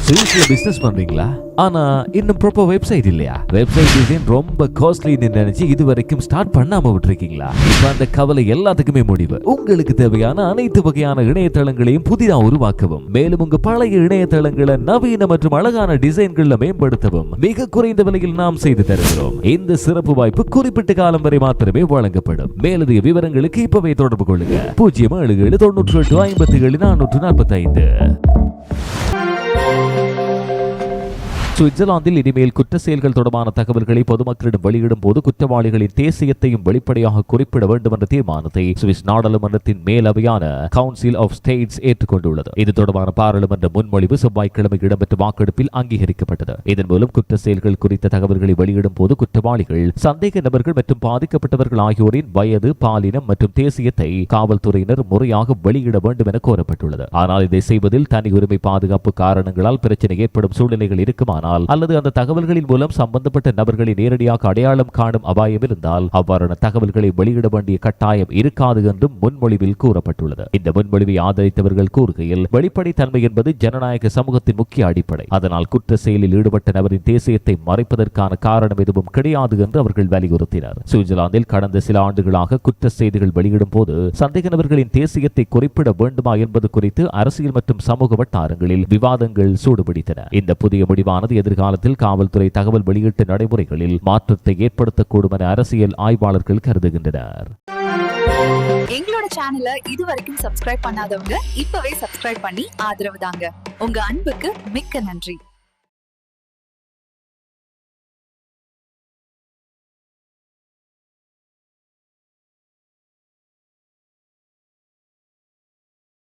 ஸ்வீஸ்ல business பண்றீங்களா? ஆனா இன்னும் ப்ராப்பர் வெப்சைட் இல்லையா? வெப்சைட் டிசைன் ரொம்ப காஸ்ட்லின்னு நினைச்சு இது வரைக்கும் ஸ்டார்ட் பண்ணாம விட்டுருக்கீங்களா? இப்ப அந்த கவலை எல்லாத்துக்குமே முடிவு. உங்களுக்கு தேவையான அனைத்து வகையான இணையதளங்களையும் புதிதாக உருவாக்கவும், மேலும் உங்க பழைய இணையதளங்களை நவீன மற்றும் அழகான டிசைன்கள்ல மேம்படுத்தவும் மிக குறைந்த விலையில் நாம் செய்து தருகிறோம். இந்த சிறப்பு வாய்ப்பு குறிப்பிட்ட காலம் வரை மாத்திரமே வழங்கப்படும். மேலதிக விவரங்களுக்கு இப்பவே தொடர்பு கொள்ளுங்க. 07798574445. சுவிட்சர்லாந்தில் இனிமேல் குற்ற செயல்கள் தொடர்பான தகவல்களை பொதுமக்களிடம் வெளியிடும் போது குற்றவாளிகளின் தேசியத்தையும் வெளிப்படையாக குறிப்பிட வேண்டும் என்ற தீர்மானத்தை சுவிஸ் நாடாளுமன்றத்தின் மேலவையான கவுன்சில் ஆஃப் ஸ்டேட்ஸ் ஏற்றுக்கொண்டுள்ளது. இது தொடர்பான பாராளுமன்ற முன்மொழிவு செவ்வாய்க்கிழமை இடம்பெற்ற வாக்கெடுப்பில் அங்கீகரிக்கப்பட்டது. இதன் மூலம் குற்ற செயல்கள் குறித்த தகவல்களை வெளியிடும் போது குற்றவாளிகள், சந்தேக நபர்கள் மற்றும் பாதிக்கப்பட்டவர்கள் ஆகியோரின் வயது, பாலினம் மற்றும் தேசியத்தை காவல்துறையினர் முறையாக வெளியிட வேண்டும் என கோரப்பட்டுள்ளது. ஆனால் இதை செய்வதில் தனி உரிமை பாதுகாப்பு காரணங்களால் பிரச்சனை ஏற்படும் சூழ்நிலைகள் இருக்குமானால் அல்லது அந்த தகவல்களின் மூலம் சம்பந்தப்பட்ட நபர்களை நேரடியாக அடையாளம் காணும் அபாயம் இருந்தால் அவ்வாறான தகவல்களை வெளியிட வேண்டிய கட்டாயம் இருக்காது என்றும் முன்மொழிவில் கூறப்பட்டுள்ளது. இந்த முன்மொழிவை ஆதரித்தவர்கள் கூறுகையில், வெளிப்படைத்தன்மை என்பது ஜனநாயக சமூகத்தின் முக்கிய அடிப்படை. அதனால் குற்ற செயலில் ஈடுபட்ட நபரின் தேசியத்தை மறைப்பதற்கான காரணம் எதுவும் கிடையாது என்று அவர்கள் வலியுறுத்தினர். சுவிட்சர்லாந்தில் கடந்த சில ஆண்டுகளாக குற்ற செய்திகள் வெளியிடும் போது சந்தேக நபர்களின் தேசியத்தை குறிப்பிட வேண்டுமா என்பது குறித்து அரசியல் மற்றும் சமூக வட்டாரங்களில் விவாதங்கள் சூடுபிடித்தன. இந்த புதிய முடிவானது எதிர்காலத்தில் காவல்துறை தகவல் வெளியீட்டு நடைமுறைகளில் மாற்றத்தை ஏற்படுத்தக்கூடும் என அரசியல் ஆய்வாளர்கள் கருதுகின்றனர். எங்களோட சேனலை இதுவரைக்கும் சப்ஸ்கிரைப் பண்ணாதவங்க இப்பவே சப்ஸ்கிரைப் பண்ணி ஆதரவு தாங்க. உங்க அன்புக்கு மிக்க நன்றி.